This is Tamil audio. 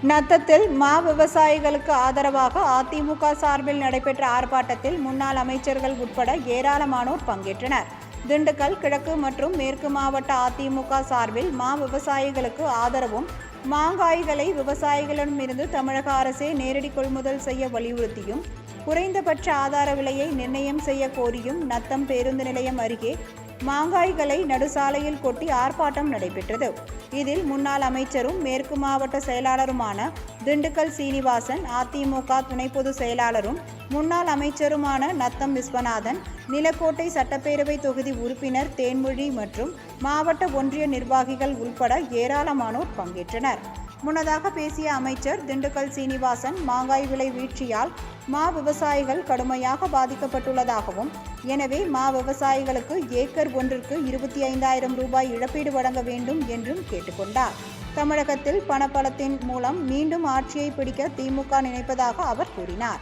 நத்தத்தில் மா விவசாயிகளுக்கு ஆதரவாக அதிமுக சார்பில் நடைபெற்ற ஆர்ப்பாட்டத்தில் முன்னாள் அமைச்சர்கள் உட்பட ஏராளமானோர் பங்கேற்றனர். திண்டுக்கல் கிழக்கு மற்றும் மேற்கு மாவட்ட அதிமுக சார்பில் மா விவசாயிகளுக்கு ஆதரவும், மாங்காய்களை விவசாயிகளிடமிருந்து தமிழக அரசே நேரடி கொள்முதல் செய்ய வலியுறுத்தியும், குறைந்தபட்ச ஆதார விலையை நிர்ணயம் செய்ய கோரியும் நத்தம் பேருந்து நிலையம் அருகே மாங்காய்களை நடுசாலையில் கொட்டி ஆர்ப்பாட்டம் நடைபெற்றது. இதில் முன்னாள் அமைச்சரும் மேற்கு மாவட்ட செயலாளருமான திண்டுக்கல் சீனிவாசன், அதிமுக துணை பொதுச் செயலாளரும் முன்னாள் அமைச்சருமான நத்தம் விஸ்வநாதன், நிலக்கோட்டை சட்டப்பேரவை தொகுதி உறுப்பினர் தேன்மொழி மற்றும் மாவட்ட ஒன்றிய நிர்வாகிகள் உள்பட ஏராளமானோர் பங்கேற்றனர். முன்னதாக பேசிய அமைச்சர் திண்டுக்கல் சீனிவாசன், மாங்காய் விலை வீழ்ச்சியால் மா விவசாயிகள் கடுமையாக பாதிக்கப்பட்டுள்ளதாகவும், எனவே மா விவசாயிகளுக்கு ஏக்கர் ஒன்றிற்கு 25,000 ரூபாய் இழப்பீடு வழங்க வேண்டும் என்றும் கேட்டுக்கொண்டார். தமிழகத்தில் பணப்பலத்தின் மூலம் மீண்டும் ஆட்சியை பிடிக்க திமுக நினைப்பதாக அவர் கூறினார்.